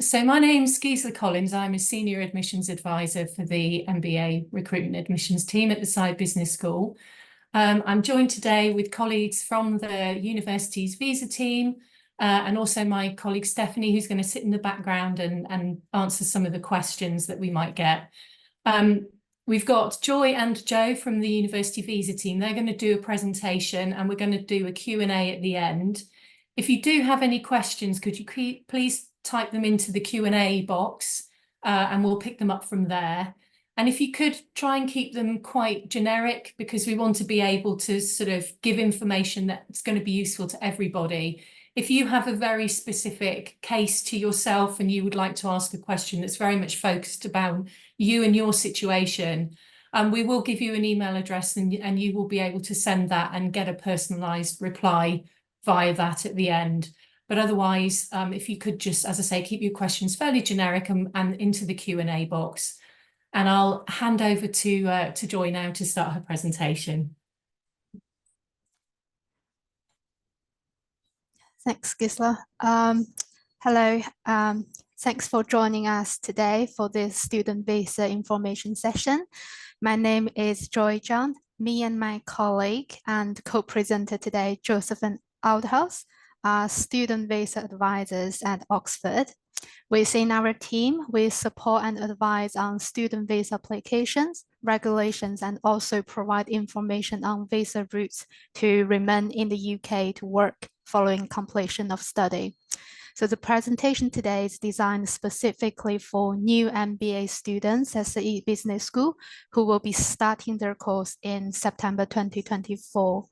So my name's Gisela Collins. I'm a senior admissions advisor for the MBA recruitment admissions team at the Side Business School. I'm joined today with colleagues from the university's visa team and also my colleague Stephanie, who's going to sit in the background and answer some of the questions that we might get. We've got Joy and Joe from the university visa team. They're going to do a presentation and we're going to do a Q&A at the end. If you do have any questions, could you please type them into the Q&A box and we'll pick them up from there. And if you could try and keep them quite generic, because we want to be able to sort of give information that's going to be useful to everybody. If you have a very specific case to yourself and you would like to ask a question that's very much focused about you and your situation, we will give you an email address and you will be able to send that and get a personalised reply via that at the end. But otherwise, if you could just, as I say, keep your questions fairly generic and into the Q&A box. And I'll hand over to Joy now to start her presentation. Thanks, Gisela. Hello, thanks for joining us today for this student visa information session. My name is Joy Zhang. Me and my colleague and co-presenter today, Josephine Outhouse, are student visa advisors at Oxford. Within our team, we support and advise on student visa applications, regulations, and also provide information on visa routes to remain in the UK to work following completion of study. So the presentation today is designed specifically for new MBA students at the Business School who will be starting their course in September 2024.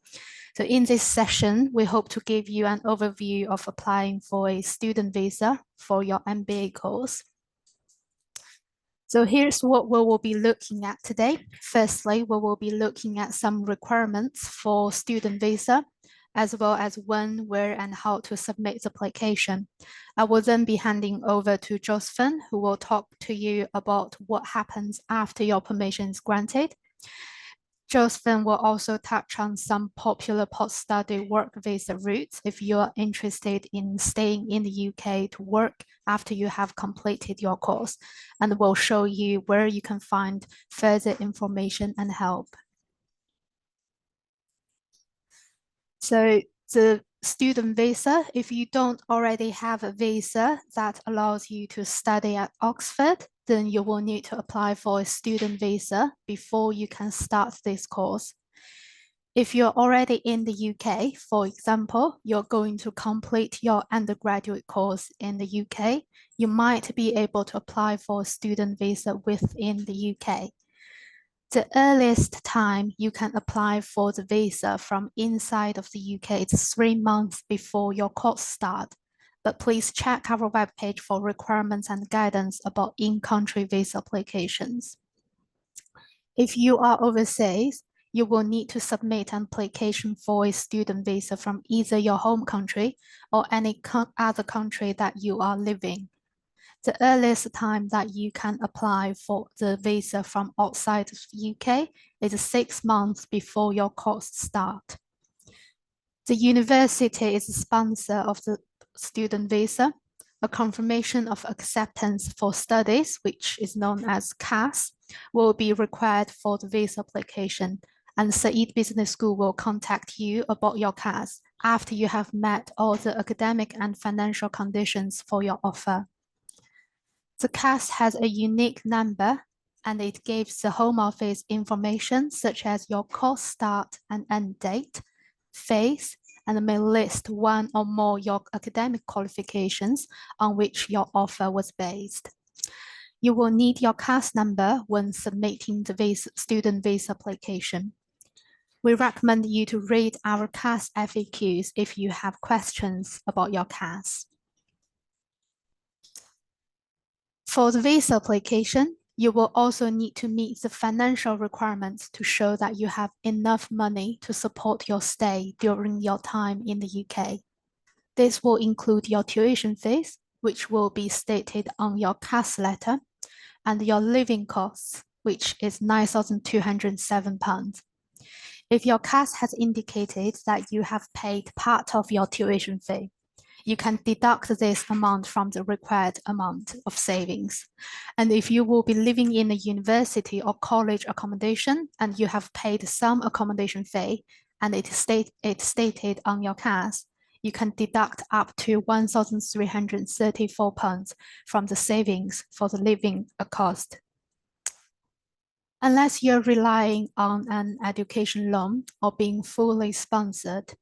So in this session, we hope to give you an overview of applying for a student visa for your MBA course. So here's what we will be looking at today. Firstly, we will be looking at some requirements for student visa, as well as when, where, and how to submit the application. I will then be handing over to Josephine, who will talk to you about what happens after your permission is granted. Josephine will also touch on some popular post-study work visa routes if you are interested in staying in the UK to work after you have completed your course, and will show you where you can find further information and help. So the student visa, if you don't already have a visa that allows you to study at Oxford, then you will need to apply for a student visa before you can start this course. If you're already in the UK, for example, you're going to complete your undergraduate course in the UK, you might be able to apply for a student visa within the UK. The earliest time you can apply for the visa from inside of the UK is 3 months before your course start. But please check our webpage for requirements and guidance about in-country visa applications. If you are overseas, you will need to submit an application for a student visa from either your home country or any other country that you are living. The earliest time that you can apply for the visa from outside of the UK is 6 months before your course start. The university is a sponsor of the student visa. A confirmation of acceptance for studies, which is known as CAS, will be required for the visa application, and Said Business School will contact you about your CAS after you have met all the academic and financial conditions for your offer. The CAS has a unique number and it gives the Home Office information such as your course start and end date, phase, and may list one or more your academic qualifications on which your offer was based. You will need your CAS number when submitting the student visa application. We recommend you to read our CAS FAQs if you have questions about your CAS. For the visa application, you will also need to meet the financial requirements to show that you have enough money to support your stay during your time in the UK. This will include your tuition fees, which will be stated on your CAS letter, and your living costs, which is £9,207. If your CAS has indicated that you have paid part of your tuition fee, You can deduct this amount from the required amount of savings. And if you will be living in a university or college accommodation and you have paid some accommodation fee and it's stated on your CAS, you can deduct up to £1,334 from the savings for the living cost. Unless you're relying on an education loan or being fully sponsored,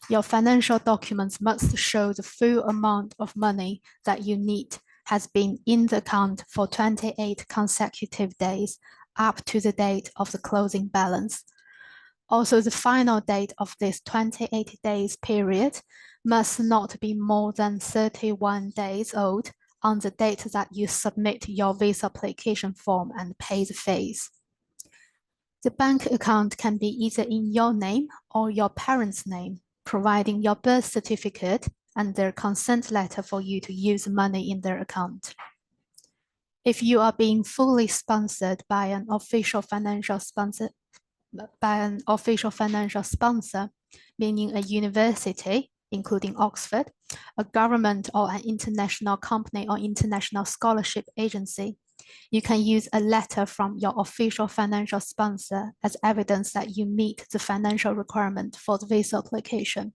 your financial documents must show the full amount of money that you need has been in the account for 28 consecutive days up to the date of the closing balance. Also, the final date of this 28 days period must not be more than 31 days old on the date that you submit your visa application form and pay the fees. The bank account can be either in your name or your parents' name, providing your birth certificate and their consent letter for you to use money in their account. If you are being fully sponsored by an official financial sponsor, meaning a university, including Oxford, a government or an international company or international scholarship agency, you can use a letter from your official financial sponsor as evidence that you meet the financial requirement for the visa application.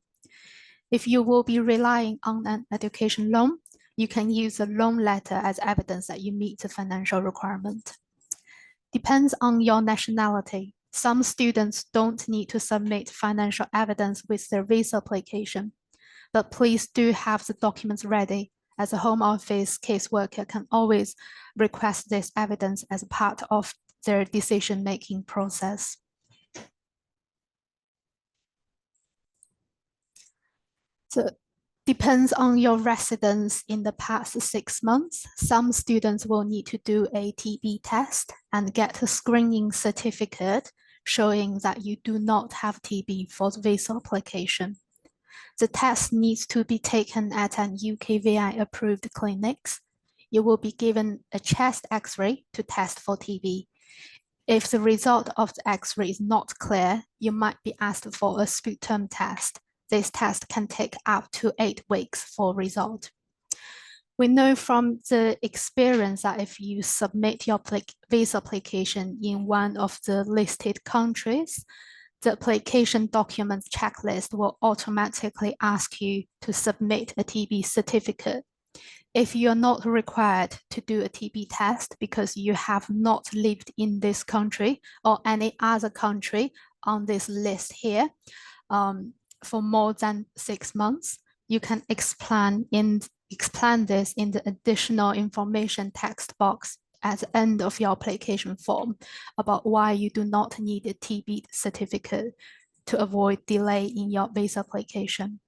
If you will be relying on an education loan, you can use a loan letter as evidence that you meet the financial requirement. Depends on your nationality. Some students don't need to submit financial evidence with their visa application, but please do have the documents ready, as a Home Office caseworker can always request this evidence as part of their decision-making process. So depends on your residence in the past 6 months. Some students will need to do a TB test and get a screening certificate showing that you do not have TB for the visa application. The test needs to be taken at an UKVI approved clinics. You will be given a chest X-ray to test for TB. If the result of the X-ray is not clear, you might be asked for a sputum test. This test can take up to 8 weeks for result. We know from the experience that if you submit your visa application in one of the listed countries, the application documents checklist will automatically ask you to submit a TB certificate. If you're not required to do a TB test because you have not lived in this country or any other country on this list here for more than 6 months, you can explain this in the additional information text box at the end of your application form about why you do not need a TB certificate to avoid delay in your visa application.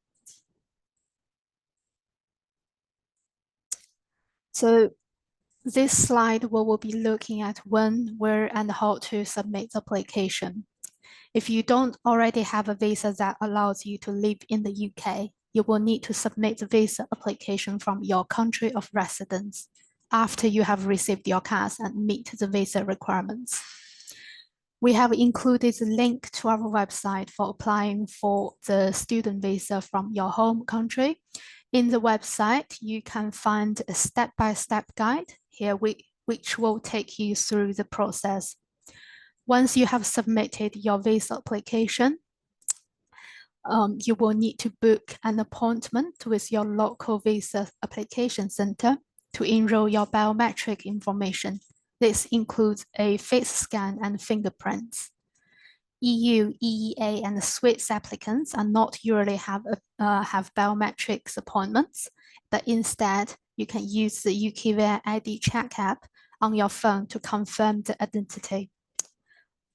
So this slide we will be looking at when, where, and how to submit the application. If you don't already have a visa that allows you to live in the UK, you will need to submit the visa application from your country of residence after you have received your CAS and meet the visa requirements. We have included the link to our website for applying for the student visa from your home country. In the website, you can find a step-by-step guide here which will take you through the process. Once you have submitted your visa application, you will need to book an appointment with your local visa application center to enroll your biometric information. This includes a face scan and fingerprints. EU, EEA, and Swiss applicants are not usually have biometrics appointments, but instead you can use the UKVI ID check app on your phone to confirm the identity.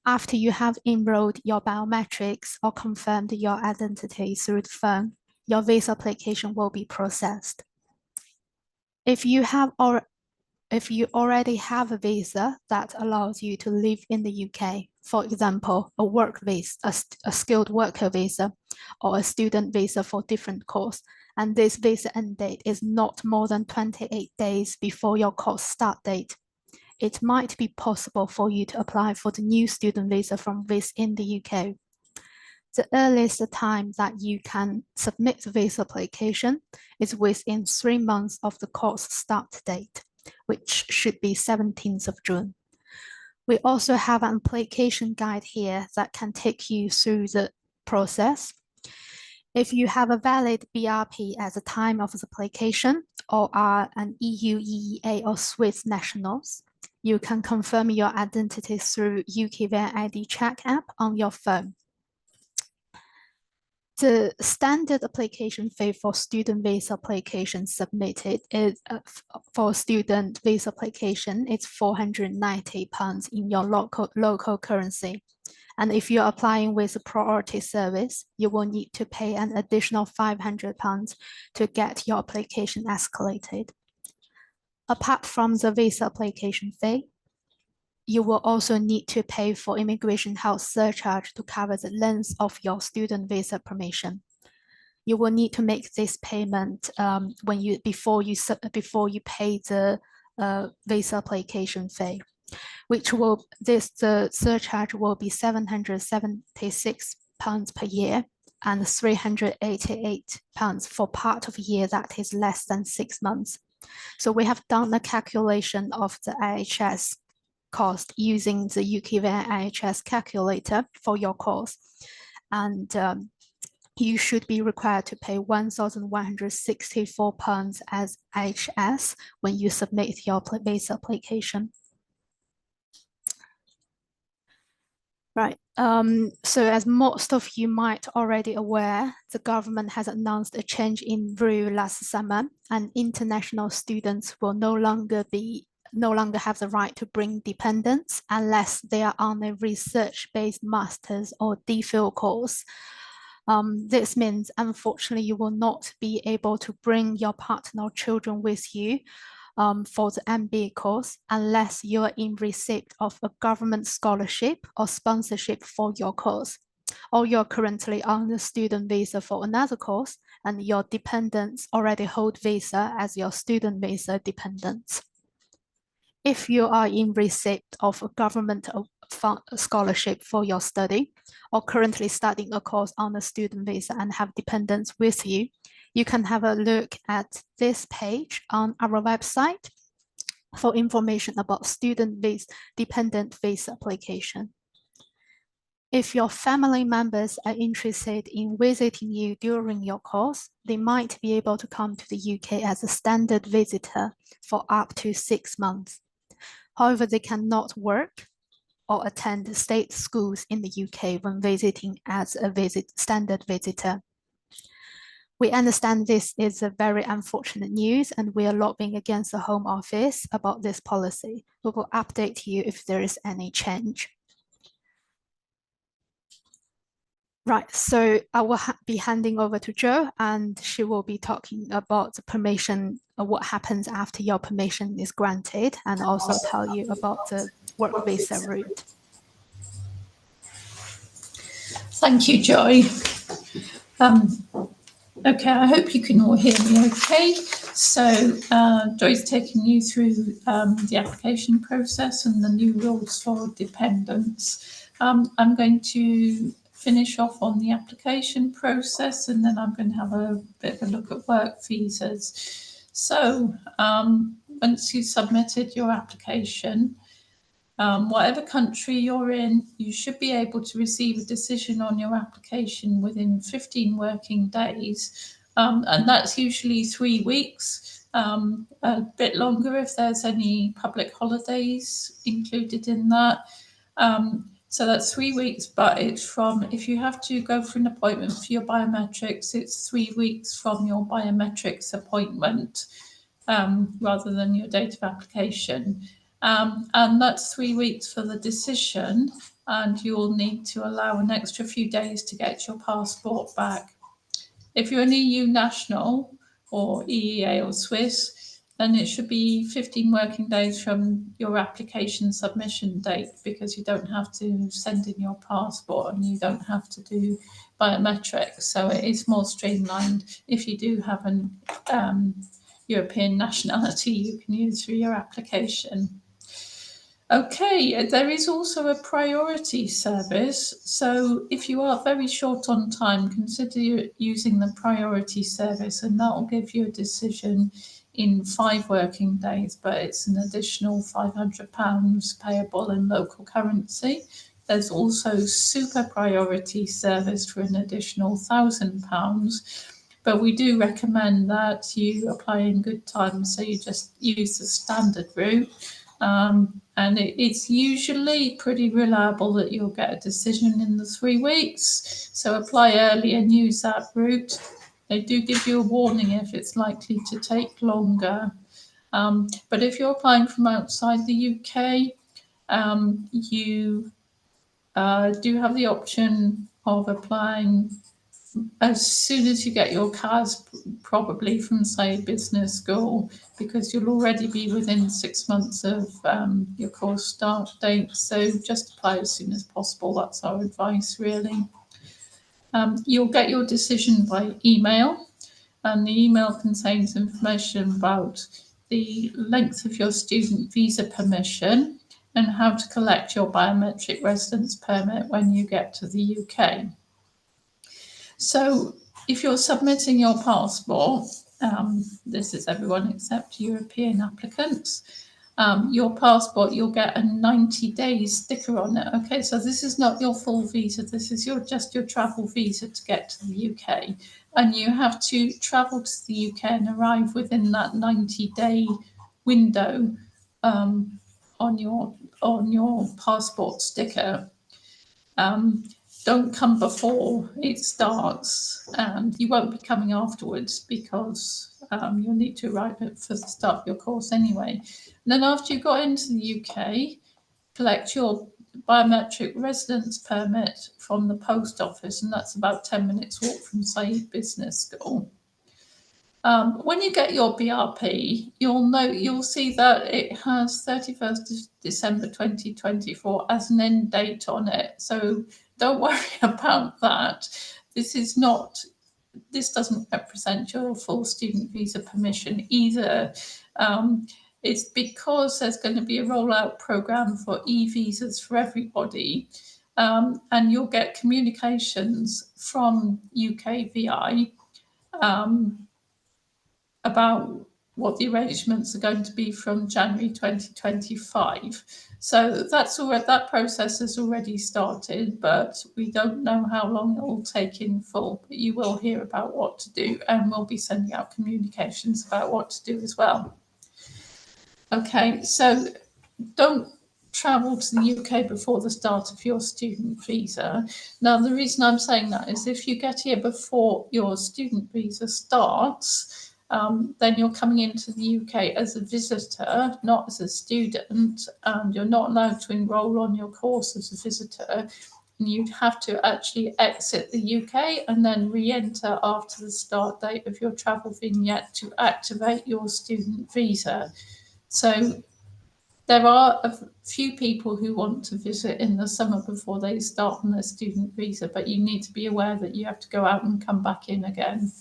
After you have enrolled your biometrics or confirmed your identity through the phone, your visa application will be processed. If you already have a visa that allows you to live in the UK, for example, a work visa, a skilled worker visa, or a student visa for different course, and this visa end date is not more than 28 days before your course start date, it might be possible for you to apply for the new student visa from within the UK. The earliest time that you can submit the visa application is within 3 months of the course start date, which should be 17th of June. We also have an application guide here that can take you through the process. If you have a valid BRP at the time of the application or are an EU, EEA or Swiss nationals, you can confirm your identity through UK VNID check app on your phone. The standard application fee for student visa application submitted is for student visa application, it's £490 in your local currency. And if you're applying with a priority service, you will need to pay an additional £500 to get your application escalated. Apart from the visa application fee, you will also need to pay for immigration health surcharge to cover the length of your student visa permission. You will need to make this payment before you pay the visa application fee, the surcharge will be £776 per year and £388 for part of a year that is less than 6 months. So we have done a calculation of the IHS cost using the UK IHS calculator for your course, and you should be required to pay £1,164 as IHS when you submit your visa application. Right, so as most of you might already aware, the government has announced a change in rule last summer, and international students will no longer have the right to bring dependents unless they are on a research-based master's or DPhil course. This means, unfortunately, you will not be able to bring your partner or children with you for the MBA course unless you are in receipt of a government scholarship or sponsorship for your course, or you're currently on a student visa for another course and your dependents already hold visa as your student visa dependents. If you are in receipt of a government scholarship for your study or currently studying a course on a student visa and have dependents with you, you can have a look at this page on our website for information about student dependent visa application. If your family members are interested in visiting you during your course, they might be able to come to the UK as a standard visitor for up to 6 months. However, they cannot work or attend state schools in the UK when visiting as a standard visitor. We understand this is a very unfortunate news, and we are lobbying against the Home Office about this policy. We will update you if there is any change. Right, so I will be handing over to Jo, and she will be talking about the permission, what happens after your permission is granted, and also tell you about the work visa route. Thank you, Joy. Okay, I hope you can all hear me okay. So Joy's taking you through the application process and the new rules for dependents. I'm going to finish off on the application process, and then I'm going to have a bit of a look at work visas. So once you've submitted your application, whatever country you're in, you should be able to receive a decision on your application within 15 working days. And that's usually 3 weeks, a bit longer if there's any public holidays included in that. So that's 3 weeks, but it's from, if you have to go for an appointment for your biometrics, it's 3 weeks from your biometrics appointment, rather than your date of application. And that's 3 weeks for the decision, and you'll need to allow an extra few days to get your passport back. If you're an EU national or EEA or Swiss, then it should be 15 working days from your application submission date, because you don't have to send in your passport and you don't have to do biometrics. So it is more streamlined. If you do have an European nationality, you can use through your application. Okay, there is also a priority service. So if you are very short on time, consider using the priority service, and that will give you a decision in 5 working days, but it's an additional £500 payable in local currency. There's also super priority service for an additional £1,000. But we do recommend that you apply in good time, so you just use the standard route. And it's usually pretty reliable that you'll get a decision in the 3 weeks. So apply early and use that route. They do give you a warning if it's likely to take longer. But if you're applying from outside the UK, you do have the option of applying as soon as you get your CAS, probably from, say, business school, because you'll already be within 6 months of your course start date. So just apply as soon as possible. That's our advice, really. You'll get your decision by email, and the email contains information about the length of your student visa permission and how to collect your biometric residence permit when you get to the UK. So if you're submitting your passport, this is everyone except European applicants, your passport, you'll get a 90-day sticker on it. Okay, so this is not your full visa. This is just your travel visa to get to the UK. And you have to travel to the UK and arrive within that 90-day window on your passport sticker. Don't come before it starts, and you won't be coming afterwards because you'll need to arrive for the start of your course anyway. And then after you've got into the UK, collect your biometric residence permit from the post office, and that's about 10 minutes walk from, say, business school. When you get your BRP, you'll see that it has 31st of December 2024 as an end date on it. So don't worry about that. This doesn't represent your full student visa permission either. It's because there's going to be a rollout program for e-visas for everybody. And you'll get communications from UKVI about what the arrangements are going to be from January 2025. So that process has already started, but we don't know how long it will take in full. But you will hear about what to do, and we'll be sending out communications about what to do as well. Okay, so don't travel to the UK before the start of your student visa. Now, the reason I'm saying that is if you get here before your student visa starts, then you're coming into the UK as a visitor, not as a student, and you're not allowed to enrol on your course as a visitor. And you'd have to actually exit the UK and then re-enter after the start date of your travel vignette to activate your student visa. So there are a few people who want to visit in the summer before they start on their student visa, but you need to be aware that you have to go out and come back in again.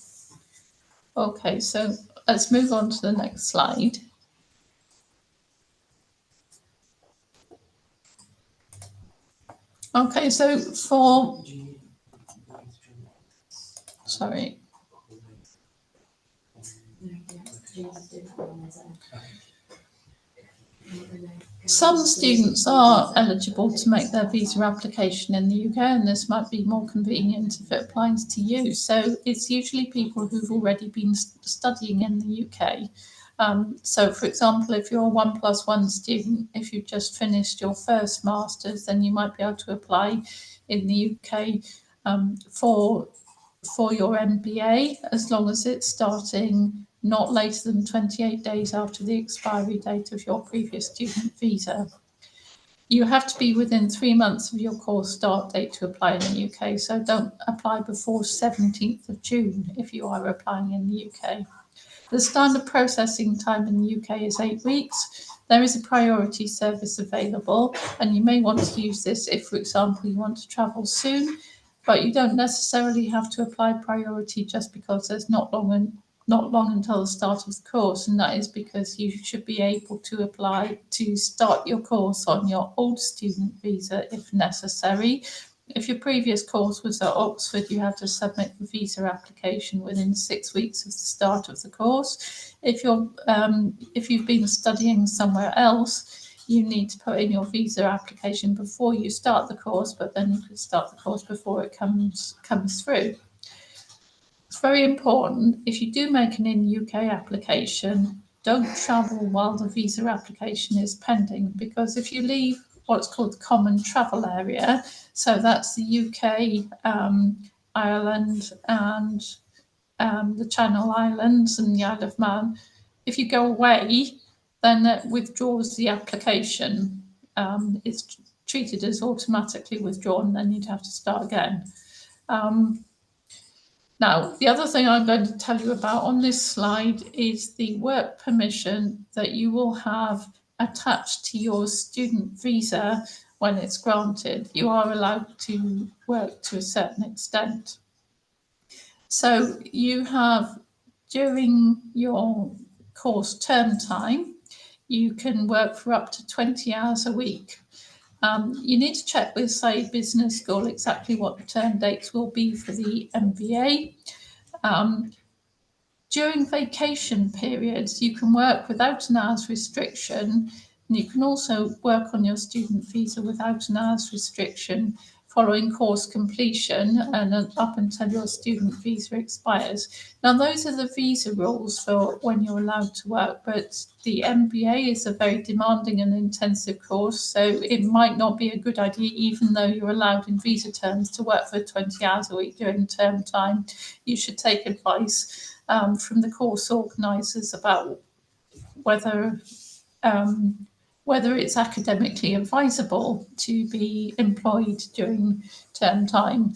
Okay, so let's move on to the next slide. Okay, so some students are eligible to make their visa application in the UK, and this might be more convenient if it applies to you. So it's usually people who've already been studying in the UK. So, for example, if you're a 1+1 student, if you've just finished your first master's, then you might be able to apply in the UK for your MBA, as long as it's starting not later than 28 days after the expiry date of your previous student visa. You have to be within 3 months of your course start date to apply in the UK, so don't apply before 17th of June if you are applying in the UK. The standard processing time in the UK is 8 weeks. There is a priority service available, and you may want to use this if, for example, you want to travel soon, but you don't necessarily have to apply priority just because there's not not long until the start of the course, and that is because you should be able to apply to start your course on your old student visa if necessary. If your previous course was at Oxford, you have to submit the visa application within 6 weeks of the start of the course. If you've been studying somewhere else, you need to put in your visa application before you start the course, but then you could start the course before it comes through. It's very important, if you do make an in-UK application, don't travel while the visa application is pending, because if you leave what's called the common travel area, so that's the UK, Ireland and the Channel Islands and the Isle of Man, if you go away, then it withdraws the application. It's treated as automatically withdrawn, then you'd have to start again. Now, the other thing I'm going to tell you about on this slide is the work permission that you will have attached to your student visa when it's granted. You are allowed to work to a certain extent. So you have, during your course term time, you can work for up to 20 hours a week. You need to check with, say, business school exactly what the term dates will be for the MBA. During vacation periods, you can work without an hours restriction, and you can also work on your student visa without an hours restriction following course completion and up until your student visa expires. Now, those are the visa rules for when you're allowed to work, but the MBA is a very demanding and intensive course, so it might not be a good idea, even though you're allowed in visa terms to work for 20 hours a week during term time. You should take advice from the course organisers about whether it's academically advisable to be employed during term time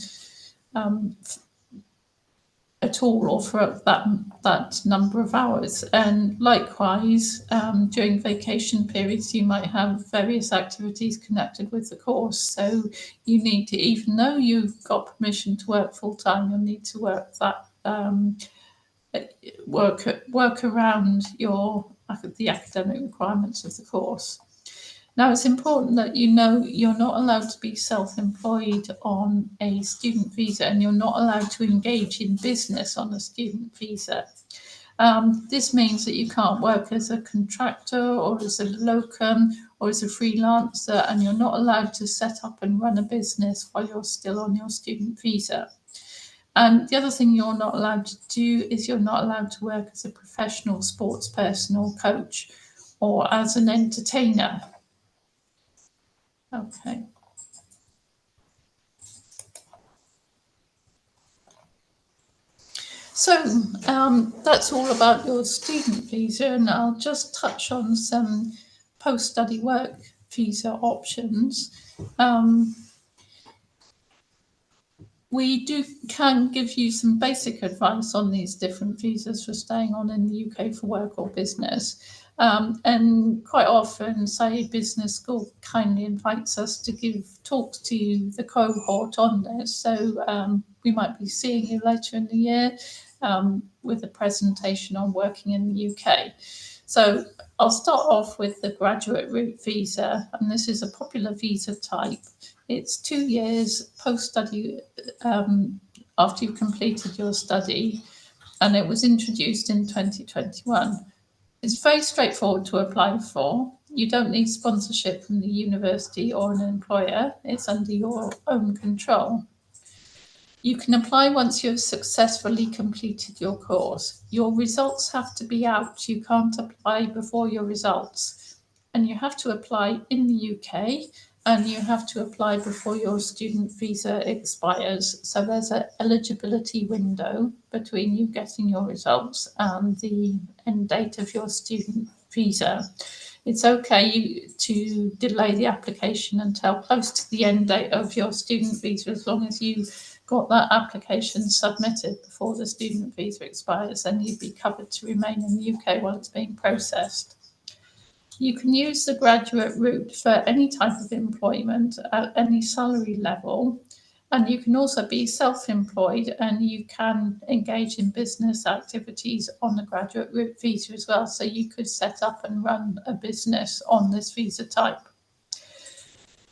at all, or for that number of hours. And likewise, during vacation periods, you might have various activities connected with the course. So you need to, even though you've got permission to work full time, you'll need to work that work around the academic requirements of the course. Now, it's important that you know you're not allowed to be self-employed on a student visa, and you're not allowed to engage in business on a student visa. This means that you can't work as a contractor or as a locum or as a freelancer, and you're not allowed to set up and run a business while you're still on your student visa. And the other thing you're not allowed to do is you're not allowed to work as a professional sports person or coach or as an entertainer. Okay. So that's all about your student visa, and I'll just touch on some post-study work visa options. We can give you some basic advice on these different visas for staying on in the UK for work or business. And quite often, say, business school kindly invites us to give talks to the cohort on this. So we might be seeing you later in the year with a presentation on working in the UK. So I'll start off with the graduate route visa, and this is a popular visa type. It's 2 years post-study after you've completed your study, and it was introduced in 2021. It's very straightforward to apply for. You don't need sponsorship from the university or an employer. It's under your own control. You can apply once you've successfully completed your course. Your results have to be out. You can't apply before your results. And you have to apply in the UK, and you have to apply before your student visa expires. So there's an eligibility window between you getting your results and the end date of your student visa. It's okay to delay the application until close to the end date of your student visa, as long as you got that application submitted before the student visa expires, then you'd be covered to remain in the UK while it's being processed. You can use the graduate route for any type of employment at any salary level, And you can also be self-employed, and you can engage in business activities on the graduate route visa as well. So you could set up and run a business on this visa type.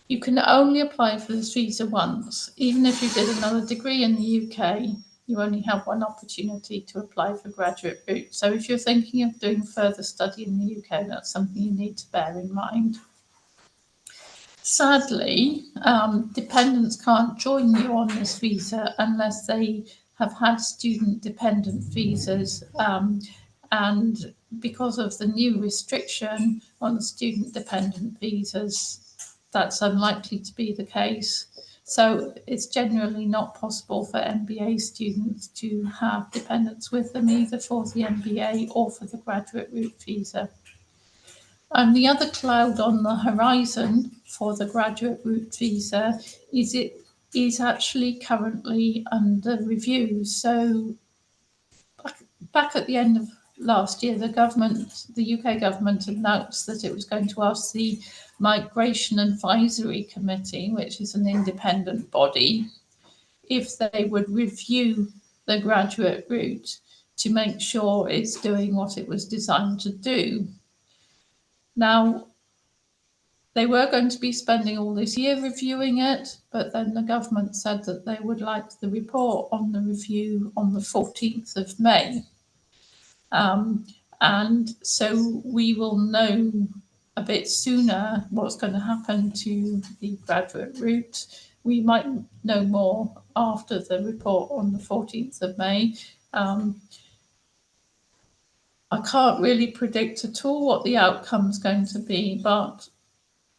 You can only apply for this visa once. Even if you did another degree in the UK, you only have one opportunity to apply for graduate route. So if you're thinking of doing further study in the UK, that's something you need to bear in mind. Sadly, dependents can't join you on this visa unless they have had student dependent visas, and because of the new restriction on student dependent visas, that's unlikely to be the case. So it's generally not possible for MBA students to have dependents with them, either for the MBA or for the graduate route visa. And the other cloud on the horizon for the graduate route visa is it is actually currently under review. So back at the end of last year, the UK government announced that it was going to ask the Migration Advisory Committee, which is an independent body, if they would review the graduate route to make sure it's doing what it was designed to do. Now, they were going to be spending all this year reviewing it, but then the government said that they would like the report on the review on the 14th of May. And so we will know a bit sooner what's going to happen to the graduate route. We might know more after the report on the 14th of May. I can't really predict at all what the outcome is going to be, but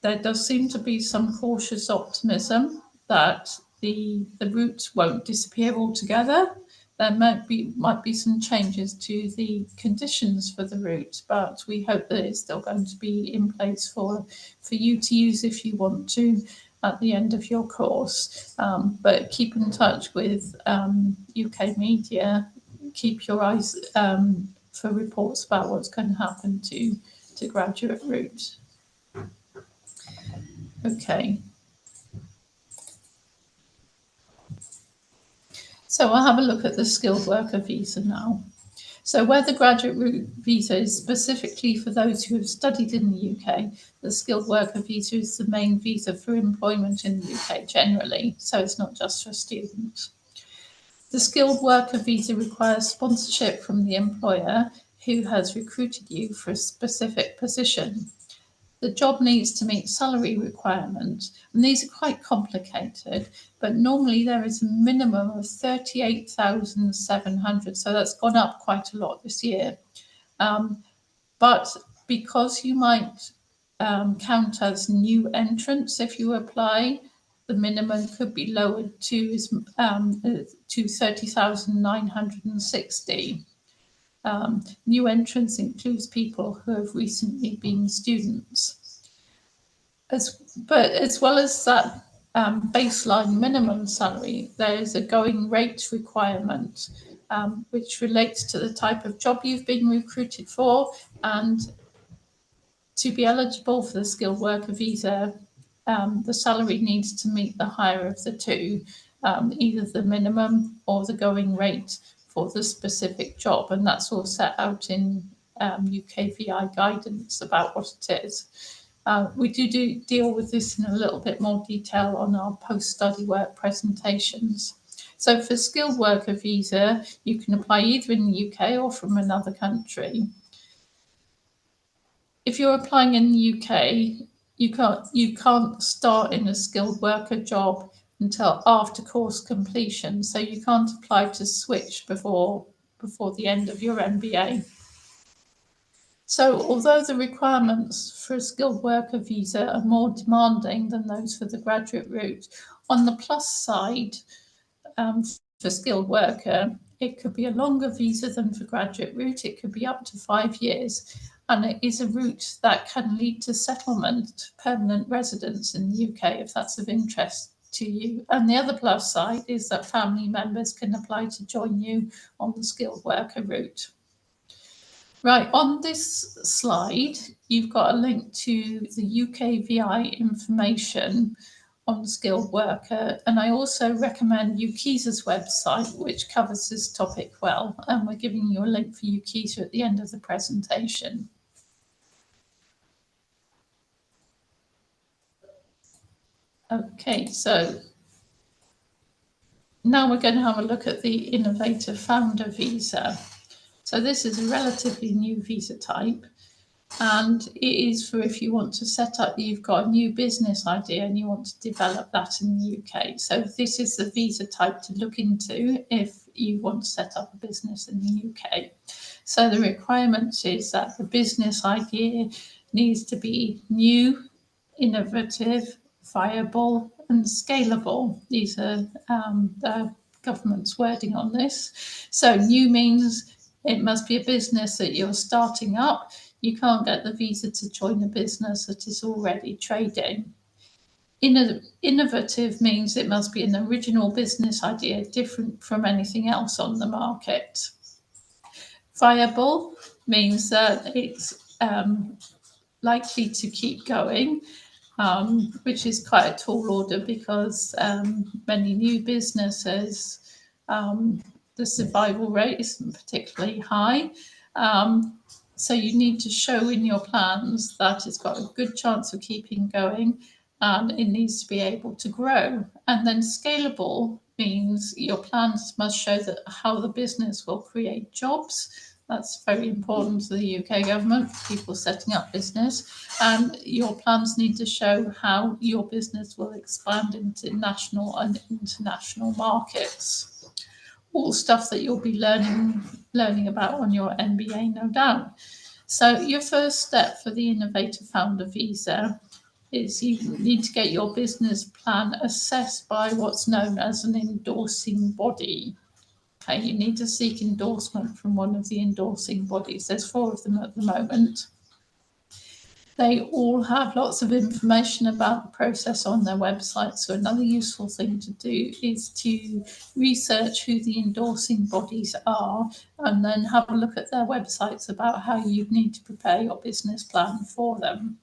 there does seem to be some cautious optimism that the route won't disappear altogether. There might be some changes to the conditions for the route, but we hope that it's still going to be in place for you to use if you want to at the end of your course. But keep in touch with UK media, keep your eyes for reports about what's going to happen to graduate route. Okay. So I'll have a look at the skilled worker visa now. So where the graduate route visa is specifically for those who have studied in the UK, the skilled worker visa is the main visa for employment in the UK generally, so it's not just for students. The skilled worker visa requires sponsorship from the employer who has recruited you for a specific position. The job needs to meet salary requirements, and these are quite complicated, but normally there is a minimum of 38,700, so that's gone up quite a lot this year. But because you might count as new entrants if you apply, the minimum could be lowered to 30,960. New entrants includes people who have recently been students. But as well as that baseline minimum salary, there is a going rate requirement, which relates to the type of job you've been recruited for. And to be eligible for the skilled worker visa, the salary needs to meet the higher of the two, either the minimum or the going rate for the specific job. And that's all set out in UKVI guidance about what it is. We do deal with this in a little bit more detail on our post-study work presentations. So for skilled worker visa, you can apply either in the UK or from another country. If you're applying in the UK, you can't start in a skilled worker job until after course completion. So you can't apply to switch before the end of your MBA. So although the requirements for a skilled worker visa are more demanding than those for the graduate route, on the plus side, for skilled worker, it could be a longer visa than for graduate route. It could be up to 5 years, and it is a route that can lead to settlement, permanent residence in the UK, if that's of interest to you. And the other plus side is that family members can apply to join you on the skilled worker route. Right, on this slide, you've got a link to the UKVI information on-skilled worker. And I also recommend UKISA's website, which covers this topic well. And we're giving you a link for UKISA at the end of the presentation. Okay, so now we're going to have a look at the Innovator Founder Visa. So this is a relatively new visa type, and it is for if you want to set up, you've got a new business idea and you want to develop that in the UK. So this is the visa type to look into if you want to set up a business in the UK. So the requirements is that the business idea needs to be new, innovative, viable and scalable. These are the government's wording on this. So new means it must be a business that you're starting up. You can't get the visa to join a business that is already trading. Innovative means it must be an original business idea different from anything else on the market. Viable means that it's likely to keep going, which is quite a tall order because many new businesses, the survival rate isn't particularly high. So you need to show in your plans that it's got a good chance of keeping going and it needs to be able to grow. And then scalable means your plans must show that how the business will create jobs. That's very important to the UK government, people setting up business. And your plans need to show how your business will expand into national and international markets. All stuff that you'll be learning about on your MBA, no doubt. So your first step for the Innovator Founder Visa is you need to get your business plan assessed by what's known as an endorsing body. Okay, you need to seek endorsement from one of the endorsing bodies. There's 4 of them at the moment. They all have lots of information about the process on their website. So another useful thing to do is to research who the endorsing bodies are and then have a look at their websites about how you need to prepare your business plan for them.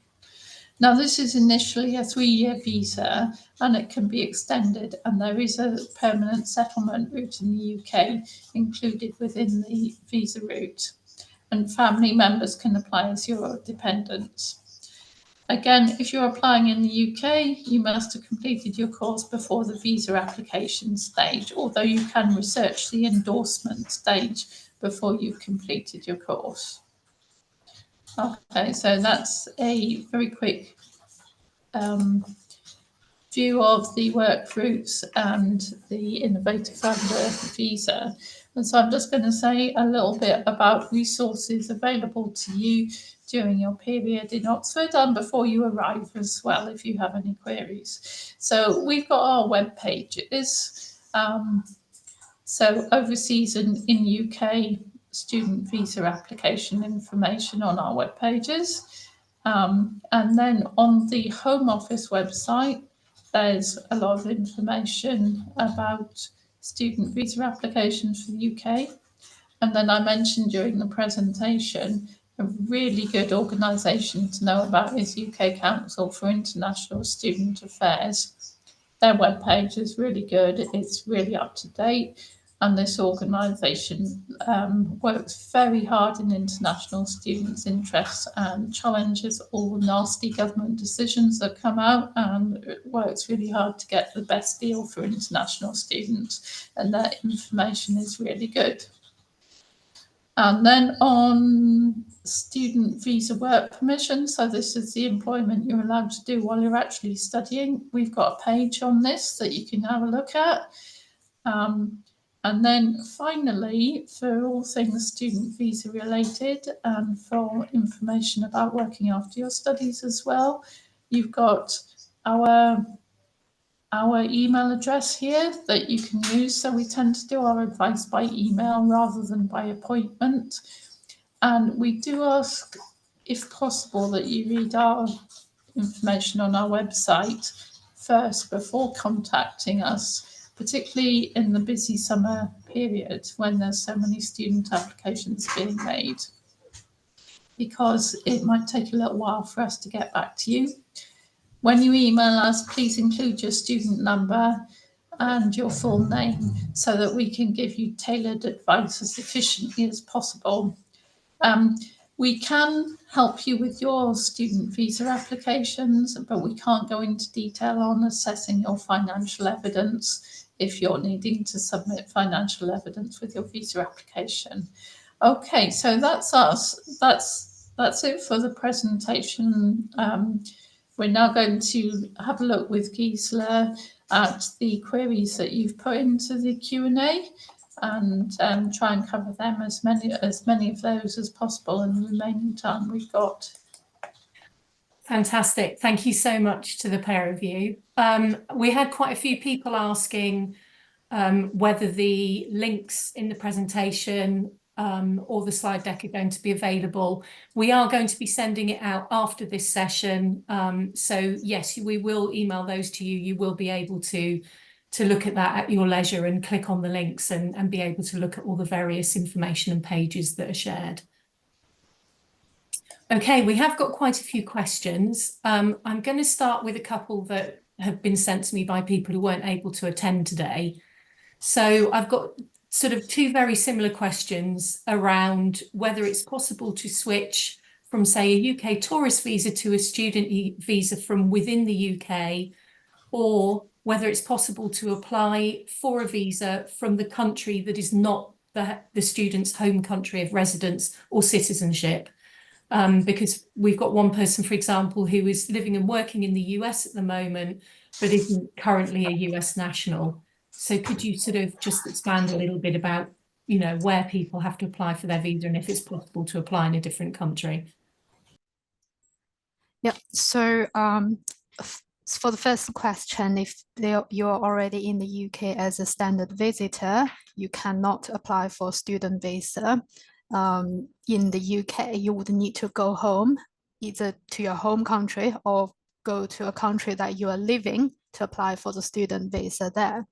Now, this is initially a 3-year visa and it can be extended, and there is a permanent settlement route in the UK included within the visa route, and family members can apply as your dependents. Again, if you're applying in the UK, you must have completed your course before the visa application stage, although you can research the endorsement stage before you've completed your course. Okay, so that's a very quick view of the work routes and the Innovator Founder Visa. And so I'm just going to say a little bit about resources available to you during your period in Oxford and before you arrive as well, if you have any queries. So we've got our web pages. So overseas and in UK student visa application information on our web pages. And then on the Home Office website, there's a lot of information about student visa applications for the UK. And then I mentioned during the presentation, a really good organisation to know about is UK Council for International Student Affairs. Their webpage is really good, it's really up to date, and this organisation works very hard in international students' interests and challenges all nasty government decisions that come out, and it works really hard to get the best deal for international students, and their information is really good. And then on student visa work permission, so this is the employment you're allowed to do while you're actually studying. We've got a page on this that you can have a look at. And then finally, for all things student visa related and for information about working after your studies as well, you've got our email address here that you can use. So we tend to do our advice by email rather than by appointment. And we do ask, if possible, that you read our information on our website first before contacting us, particularly in the busy summer period when there's so many student applications being made, because it might take a little while for us to get back to you. When you email us, please include your student number and your full name so that we can give you tailored advice as efficiently as possible. We can help you with your student visa applications, but we can't go into detail on assessing your financial evidence if you're needing to submit financial evidence with your visa application. Okay, so that's us. That's it for the presentation. We're now going to have a look with Gisela at the queries that you've put into the Q&A and try and cover them as many of those as possible in the remaining time we've got. Fantastic. Thank you so much to the pair of you. We had quite a few people asking whether the links in the presentation or the slide deck are going to be available. We are going to be sending it out after this session. So yes, we will email those to you. You will be able to look at that at your leisure and click on the links and be able to look at all the various information and pages that are shared. Okay, we have got quite a few questions. I'm going to start with a couple that have been sent to me by people who weren't able to attend today. So I've got sort of two very similar questions around whether it's possible to switch from, say, a UK tourist visa to a student visa from within the UK, or whether it's possible to apply for a visa from the country that is not the student's home country of residence or citizenship. Because we've got one person, for example, who is living and working in the US at the moment, but isn't currently a US national. So could you sort of just expand a little bit about, you know, where people have to apply for their visa and if it's possible to apply in a different country? Yeah, so for the first question, if you're already in the UK as a standard visitor, you cannot apply for student visa. In the UK, you would need to go home, either to your home country or go to a country that you are living to apply for the student visa there.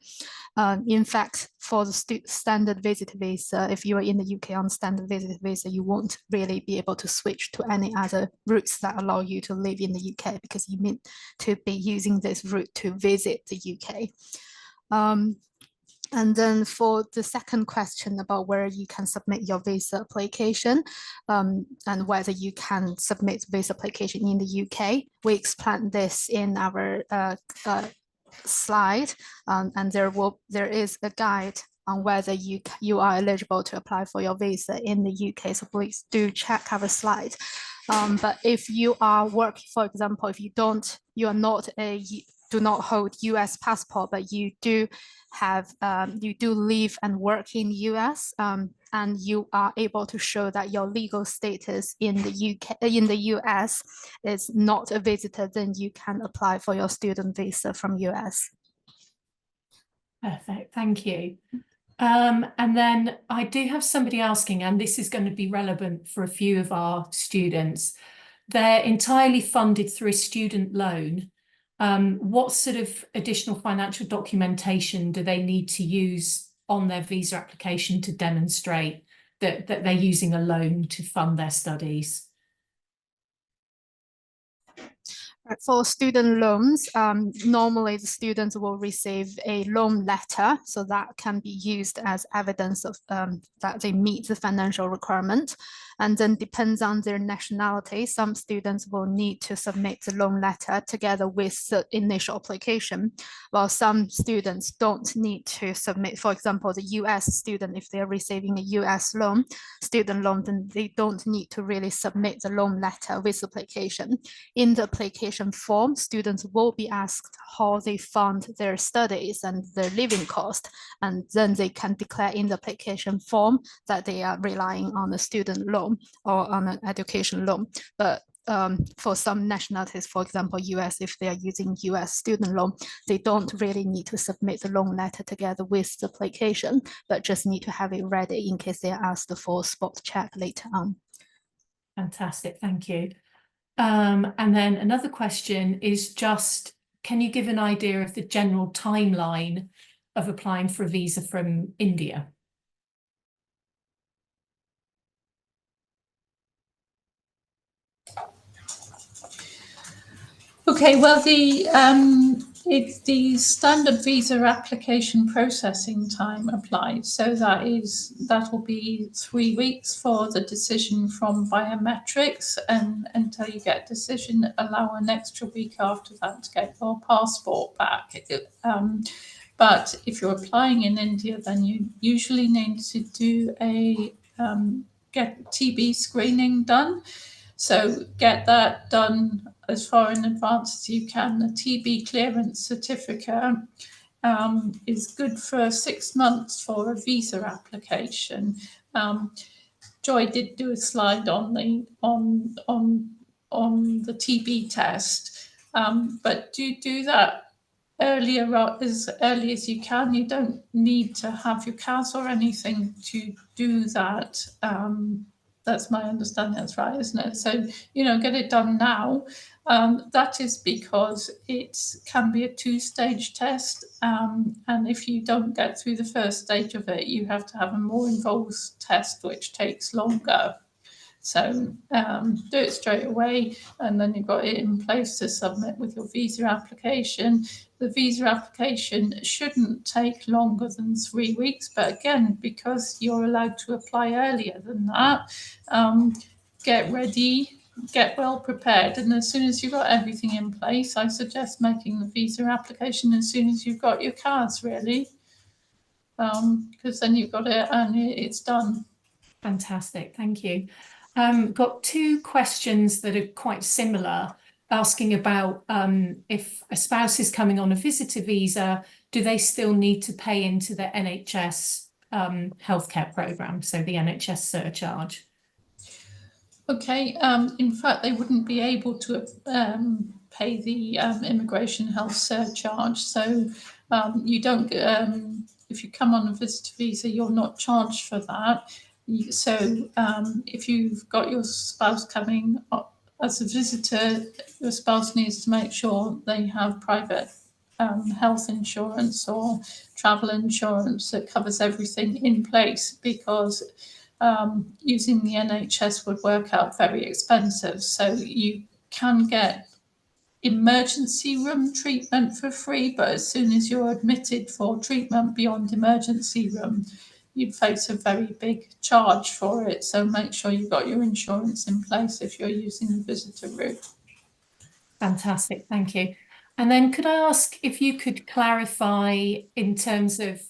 In fact, for the standard visitor visa, if you are in the UK on standard visitor visa, you won't really be able to switch to any other routes that allow you to live in the UK because you need to be using this route to visit the UK. And then for the second question about where you can submit your visa application and whether you can submit visa application in the UK, we explained this in our slide, and there is a guide on whether you are eligible to apply for your visa in the UK. So please do check our slide. But if you are working, for example, if you do not hold US passport, but you do live and work in US, and you are able to show that your legal status in the US is not a visitor, then you can apply for your student visa from US. Perfect, thank you. And then I do have somebody asking, and this is going to be relevant for a few of our students. They're entirely funded through a student loan. What sort of additional financial documentation do they need to use on their visa application to demonstrate that they're using a loan to fund their studies? For student loans, normally the students will receive a loan letter, so that can be used as evidence of that they meet the financial requirement. And then depends on their nationality, some students will need to submit the loan letter together with the initial application, while some students don't need to submit. For example, the US student, if they're receiving a US loan, student loan, then they don't need to really submit the loan letter with the application. In the application form, students will be asked how they fund their studies and their living cost, and then they can declare in the application form that they are relying on a student loan or on an education loan. But for some nationalities, for example, US, if they are using US student loan, they don't really need to submit the loan letter together with the application, but just need to have it ready in case they are asked for spot check later on. Fantastic, thank you. And then another question is just, can you give an idea of the general timeline of applying for a visa from India? Okay, well, the standard visa application processing time applies. So that will be 3 weeks for the decision from biometrics, and until you get a decision, allow an extra week after that to get your passport back. But if you're applying in India, then you usually need to do a get TB screening done. So get that done as far in advance as you can. The TB clearance certificate is good for 6 months for a visa application. Joy did do a slide on the TB test, but do that earlier, as early as you can. You don't need to have your CAS or anything to do that. That's my understanding. That's right, isn't it? So, get it done now. That is because it can be a 2-stage test. And if you don't get through the first stage of it, you have to have a more involved test, which takes longer. So do it straight away, and then you've got it in place to submit with your visa application. The visa application shouldn't take longer than 3 weeks, but again, because you're allowed to apply earlier than that, get ready, get well prepared, and as soon as you've got everything in place, I suggest making the visa application as soon as you've got your cards, really, because then you've got it and it's done. Fantastic, thank you. Got 2 questions that are quite similar, asking about if a spouse is coming on a visitor visa, do they still need to pay into the NHS healthcare programme, so the NHS surcharge? Okay, in fact, they wouldn't be able to pay the immigration health surcharge. So you don't, if you come on a visitor visa, you're not charged for that. So if you've got your spouse coming as a visitor, your spouse needs to make sure they have private health insurance or travel insurance that covers everything in place, because using the NHS would work out very expensive. So you can get emergency room treatment for free, but as soon as you're admitted for treatment beyond emergency room, you'd face a very big charge for it. So make sure you've got your insurance in place if you're using the visitor route. Fantastic, thank you. And then could I ask if you could clarify in terms of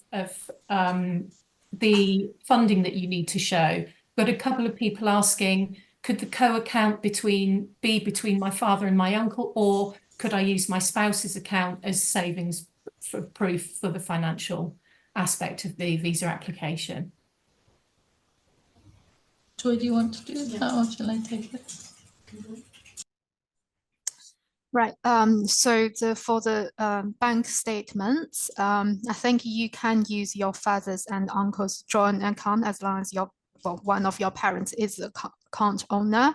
the funding that you need to show? Got a couple of people asking, could the co-account be between my father and my uncle, or could I use my spouse's account as savings for proof for the financial aspect of the visa application? Joy, do you want to do that, or shall I take it? Right. So for the bank statements, I think you can use your father's and uncle's joint account as long as one of your parents is the account owner.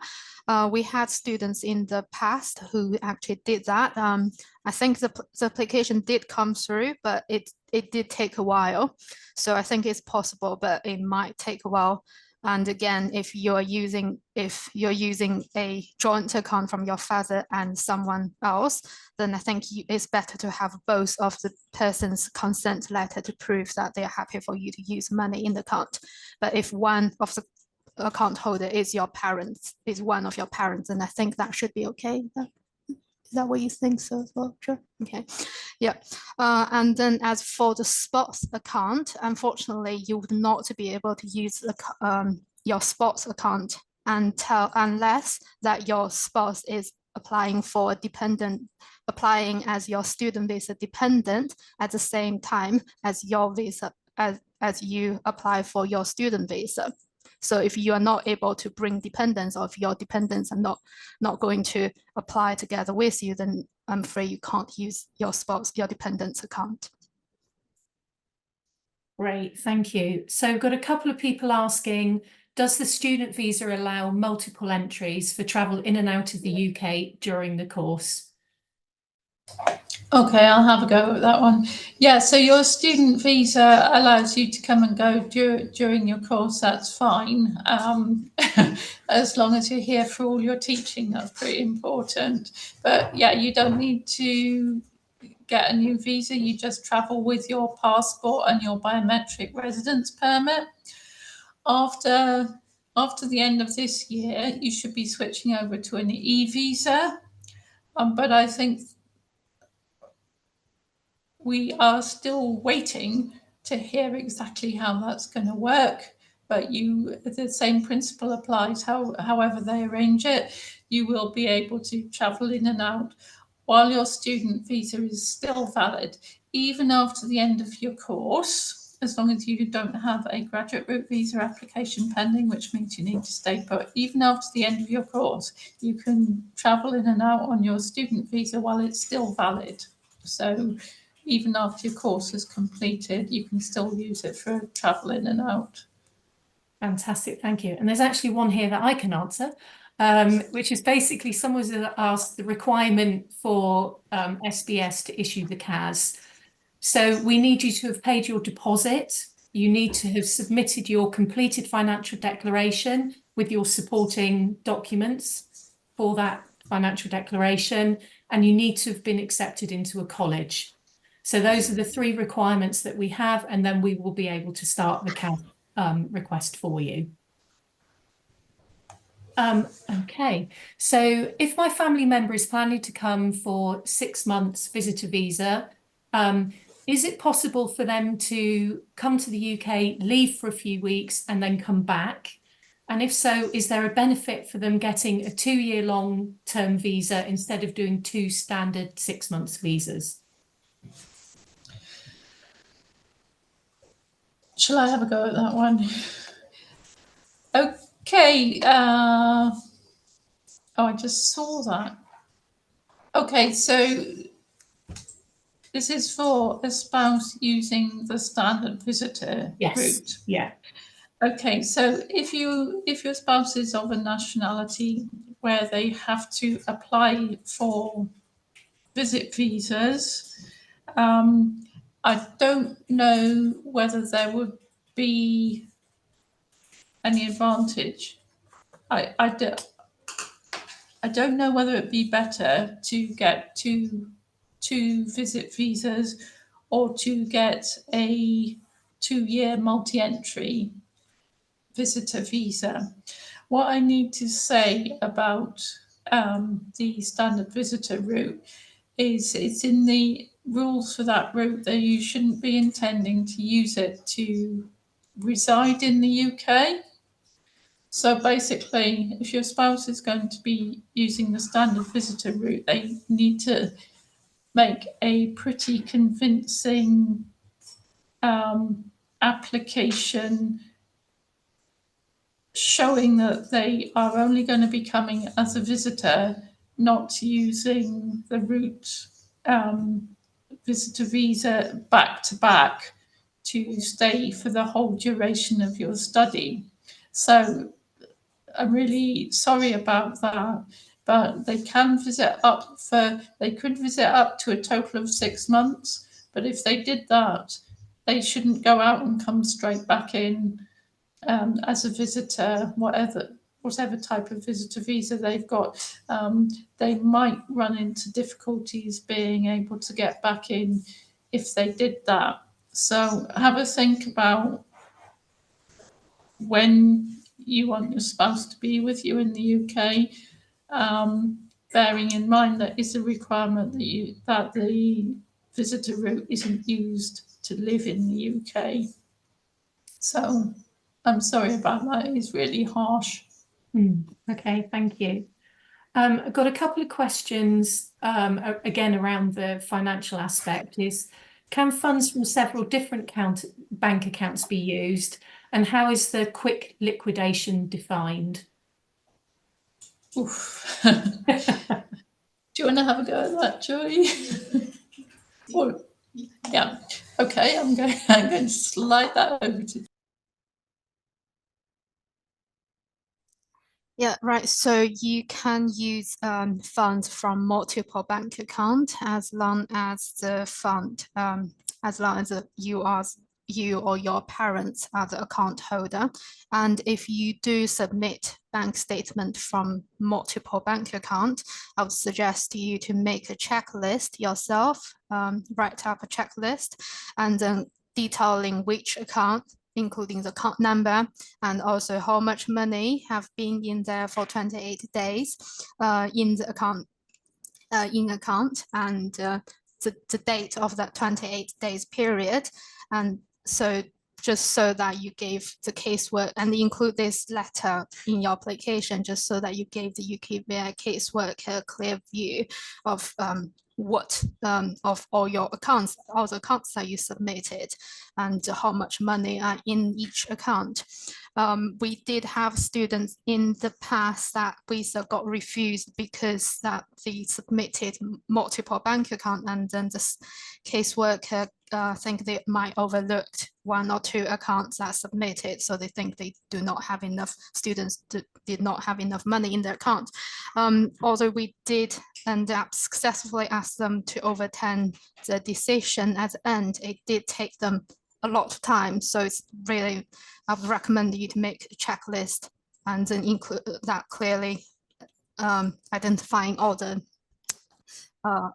We had students in the past who actually did that. I think the application did come through, but it did take a while. So I think it's possible, but it might take a while. And again, if you're using a joint account from your father and someone else, then I think it's better to have both of the person's consent letter to prove that they're happy for you to use money in the account. But if one of the account holder is one of your parents, then I think that should be okay. Is that what you think so as well? Sure. Okay. Yeah. And then as for the sports account, unfortunately, you would not be able to use your sports account unless that your spouse is applying as your student visa dependent at the same time as your visa as you apply for your student visa. So if you are not able to bring dependents, or if your dependents are not going to apply together with you, then I'm afraid you can't use your dependent's account. Great, thank you. So I've got a couple of people asking, does the student visa allow multiple entries for travel in and out of the UK during the course? Okay, I'll have a go at that one. Yeah, so your student visa allows you to come and go during your course, that's fine. As long as you're here for all your teaching, that's pretty important. But yeah, you don't need to get a new visa, you just travel with your passport and your biometric residence permit. After the end of this year, you should be switching over to an e-visa. But I think we are still waiting to hear exactly how that's going to work. But the same principle applies. However they arrange it, you will be able to travel in and out while your student visa is still valid, even after the end of your course, as long as you don't have a graduate route visa application pending, which means you need to stay put. Even after the end of your course, you can travel in and out on your student visa while it's still valid. So even after your course is completed, you can still use it for travel in and out. Fantastic, thank you. And there's actually one here that I can answer, which is basically someone's asked the requirement for SBS to issue the CAS. So we need you to have paid your deposit. You need to have submitted your completed financial declaration with your supporting documents for that financial declaration, and you need to have been accepted into a college. So those are the 3 requirements that we have, and then we will be able to start the CAS request for you. Okay, so if my family member is planning to come for 6 months visitor visa, is it possible for them to come to the UK, leave for a few weeks and then come back? And if so, is there a benefit for them getting a 2-year long-term visa instead of doing 2 standard 6 months visas? Shall I have a go at that one? Okay. Oh, I just saw that. Okay, so this is for a spouse using the standard visitor route. Yeah. Okay, so if your spouse is of a nationality where they have to apply for visit visas, I don't know whether there would be any advantage. I don't know whether it'd be better to get two visit visas or to get a 2-year multi-entry visitor visa. What I need to say about the standard visitor route is it's in the rules for that route that you shouldn't be intending to use it to reside in the UK. So basically, if your spouse is going to be using the standard visitor route, they need to make a pretty convincing application showing that they are only going to be coming as a visitor, not using the route visitor visa back to back to stay for the whole duration of your study. So I'm really sorry about that, but they could visit up to a total of 6 months. But if they did that, they shouldn't go out and come straight back in as a visitor, whatever type of visitor visa they've got. They might run into difficulties being able to get back in if they did that. So have a think about when you want your spouse to be with you in the UK, bearing in mind that it's a requirement that the visitor route isn't used to live in the UK. So I'm sorry about that. It's really harsh. Okay, thank you. I've got a couple of questions, again, around the financial aspect is, can funds from several different bank accounts be used? And how is the quick liquidation defined? Oof. Do you want to have a go at that, Joy? Or, yeah. Okay, I'm going to slide that over to Yeah, right. So you can use funds from multiple bank account as long as the fund, as long as you or your parents are the account holder. And if you do submit bank statement from multiple bank account, I would suggest you to make a checklist yourself, write up a checklist, and then detailing which account, including the account number, and also how much money have been in there for 28 days in the account, and the date of that 28 days period. And so just so that you gave the casework, and include this letter in your application, just so that you gave the UKVI casework a clear view of what of all your accounts, all the accounts that you submitted, and how much money are in each account. We did have students in the past that visa got refused because that they submitted multiple bank account, and then the caseworker think they might overlooked one or two accounts that submitted, so they think they do not have enough students did not have enough money in their account. Although we did end up successfully ask them to overturn the decision at the end, it did take them a lot of time. So it's really, I would recommend you to make a checklist and then include that clearly, identifying all the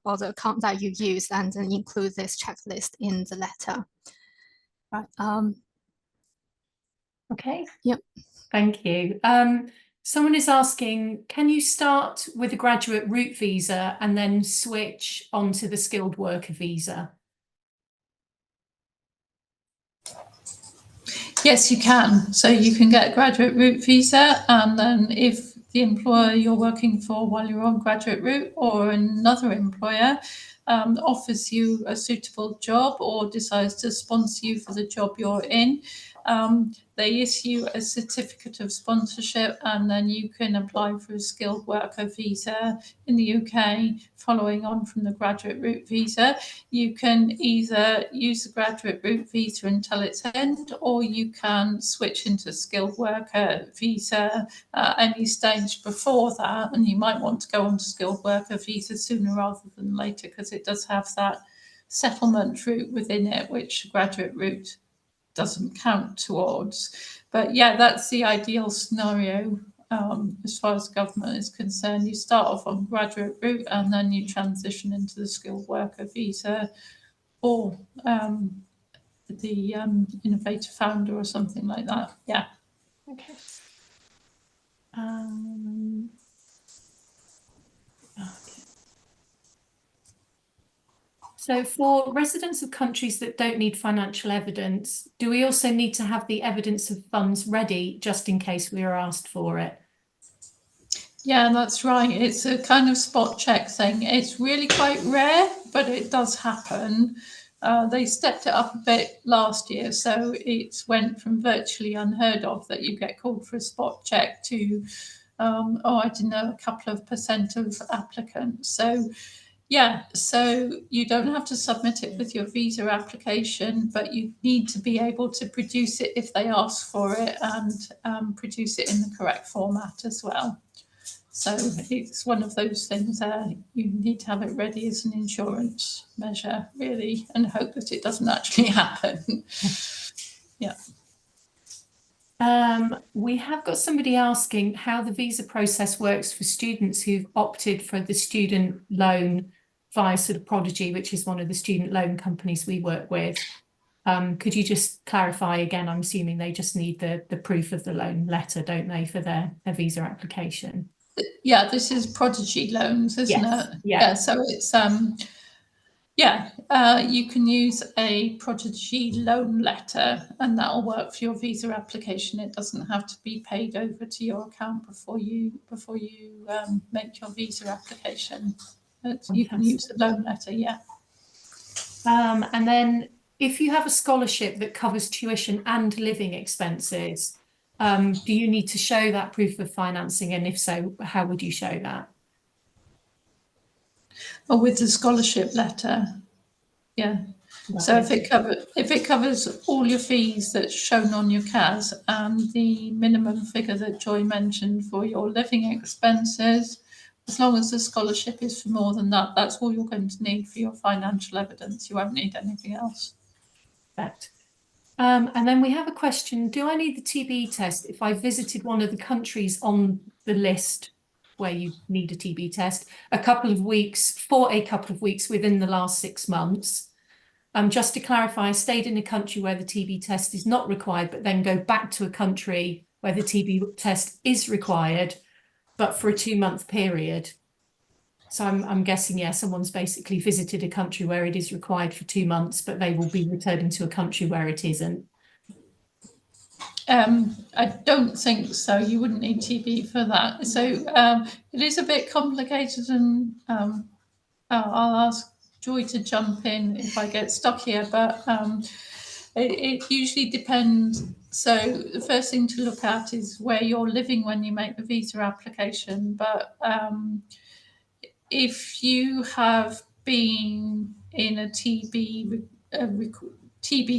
account that you use, and then include this checklist in the letter. Right. Okay. Yep. Thank you. Someone is asking, can you start with a graduate route visa and then switch onto the skilled worker visa? Yes, you can. So you can get a graduate route visa, and then if the employer you're working for while you're on graduate route, or another employer offers you a suitable job or decides to sponsor you for the job you're in, they issue a certificate of sponsorship, and then you can apply for a skilled worker visa in the UK following on from the graduate route visa. You can either use the graduate route visa until its end, or you can switch into skilled worker visa at any stage before that. And you might want to go on to skilled worker visa sooner rather than later, because it does have that settlement route within it, which graduate route doesn't count towards. But yeah, that's the ideal scenario. As far as government is concerned, you start off on graduate route and then you transition into the skilled worker visa, or the innovator founder or something like that. Yeah. Okay. Okay. So for residents of countries that don't need financial evidence, do we also need to have the evidence of funds ready just in case we are asked for it? Yeah, that's right. It's a kind of spot check thing. It's really quite rare, but it does happen. They stepped it up a bit last year, so it went from virtually unheard of that you get called for a spot check to, I don't know, a couple of % of applicants. So yeah, so you don't have to submit it with your visa application, but you need to be able to produce it if they ask for it, and produce it in the correct format as well. So it's one of those things you need to have it ready as an insurance measure, really, and hope that it doesn't actually happen. Yeah. We have got somebody asking how the visa process works for students who've opted for the student loan via sort of Prodigy, which is one of the student loan companies we work with. Could you just clarify again? I'm assuming they just need the proof of the loan letter, don't they, for their visa application? Yeah, this is Prodigy loans, isn't Yes. it? Yeah. So it's you can use a Prodigy loan letter, and that'll work for your visa application. It doesn't have to be paid over to your account before you make your visa application. You can use the loan letter, yeah. And then if you have a scholarship that covers tuition and living expenses, do you need to show that proof of financing? And if so, how would you show that? Or with the scholarship letter, yeah. So if it if it covers all your fees that's shown on your CAS and the minimum figure that Joy mentioned for your living expenses, as long as the scholarship is for more than that, that's all you're going to need for your financial evidence. You won't need anything else. Perfect. And then we have a question, do I need the TB test if I visited one of the countries on the list where you need a TB test for a couple of weeks within the last 6 months? Just to clarify, I stayed in a country where the TB test is not required, but then go back to a country where the TB test is required, but for a 2-month period. So I'm guessing, yeah, someone's basically visited a country where it is required for 2 months, but they will be returning to a country where it isn't. I don't think so. You wouldn't need TB for that. So it is a bit complicated, and I'll ask Joy to jump in if I get stuck here, but it usually depends. So the first thing to look at is where you're living when you make the visa application. But if you have been in a TB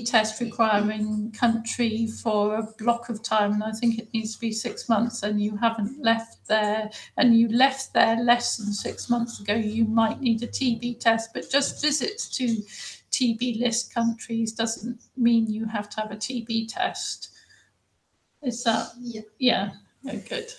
test requiring country for a block of time, and I think it needs to be 6 months, and you haven't left there, and you left there less than 6 months ago, you might need a TB test. But just visits to TB list countries doesn't mean you have to have a TB test. Is that? Yeah. Oh, good.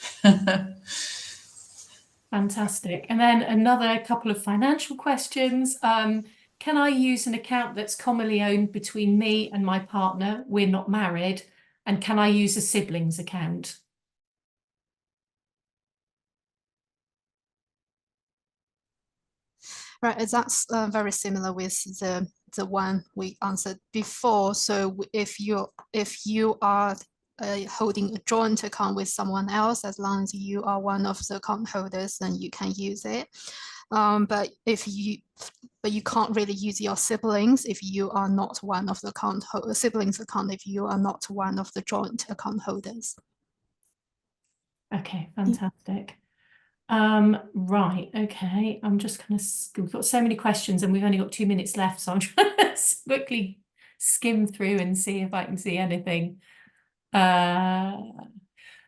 Fantastic. And then another couple of financial questions. Can I use an account that's commonly owned between me and my partner? We're not married. And can I use a siblings account? Right, that's very similar with the one we answered before. So if you are holding a joint account with someone else, as long as you are one of the account holders, then you can use it. But you can't really use your siblings if you are not one of the siblings account if you are not one of the joint account holders. Okay, fantastic. Right, okay. I'm just gonna, we've got so many questions and we've only got 2 minutes left, so I'm trying to quickly skim through and see if I can see anything.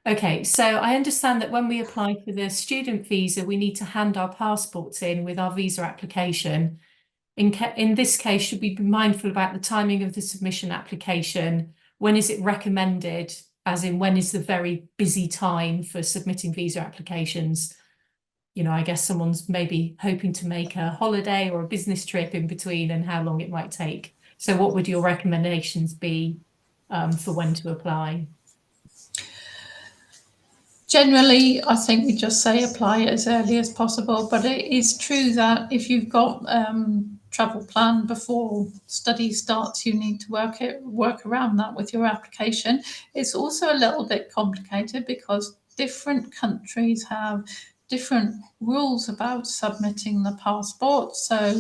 Okay, so I understand that when we apply for the student visa, we need to hand our passports in with our visa application. In this case, should we be mindful about the timing of the submission application? When is it recommended? As in, when is the very busy time for submitting visa applications? You know, I guess someone's maybe hoping to make a holiday or a business trip in between, and how long it might take. So what would your recommendations be for when to apply? Generally, I think we just say apply as early as possible, but it is true that if you've got travel plan before study starts, you need to work around that with your application. It's also a little bit complicated because different countries have different rules about submitting the passport. So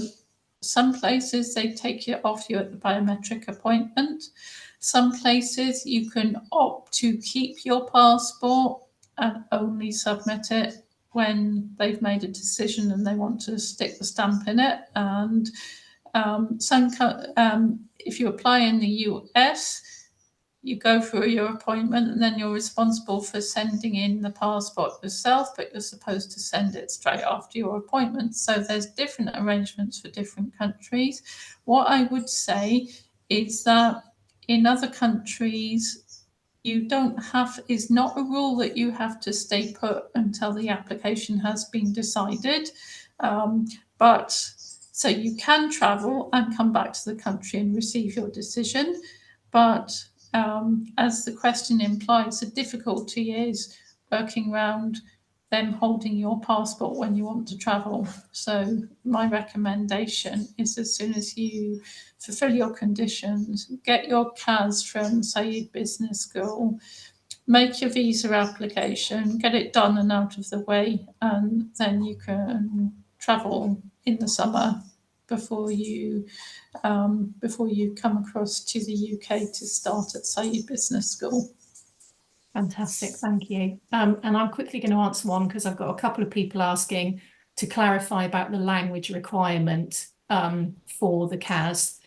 some places they take it off you at the biometric appointment. Some places you can opt to keep your passport and only submit it when they've made a decision and they want to stick the stamp in it. And if you apply in the US, you go through your appointment and then you're responsible for sending in the passport yourself, but you're supposed to send it straight after your appointment. So there's different arrangements for different countries. What I would say is that in other countries, is not a rule that you have to stay put until the application has been decided. But so you can travel and come back to the country and receive your decision. But as the question implies, the difficulty is working around them holding your passport when you want to travel. So my recommendation is, as soon as you fulfill your conditions, get your CAS from Said Business School, make your visa application, get it done and out of the way, and then you can travel in the summer before you come across to the UK to start at Said Business School. Fantastic, thank you. And I'm quickly going to answer one because I've got a couple of people asking to clarify about the language requirement for the CAS.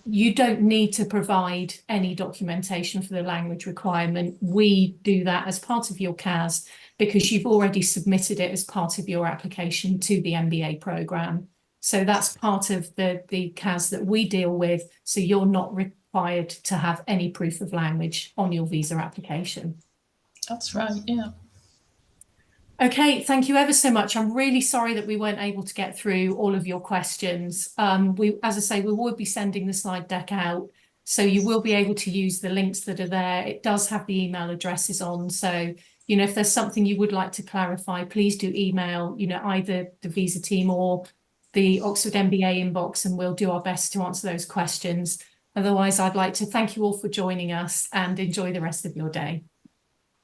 You don't need to provide any documentation for the language requirement. We do that as part of your CAS because you've already submitted it as part of your application to the MBA programme. So that's part of the CAS that we deal with. So you're not required to have any proof of language on your visa application. That's right, yeah. Okay, thank you ever so much. I'm really sorry that we weren't able to get through all of your questions. As I say, we will be sending the slide deck out, so you will be able to use the links that are there. It does have the email addresses on, so if there's something you would like to clarify, please do email either the visa team or the Oxford MBA inbox, and we'll do our best to answer those questions. Otherwise, I'd like to thank you all for joining us and enjoy the rest of your day.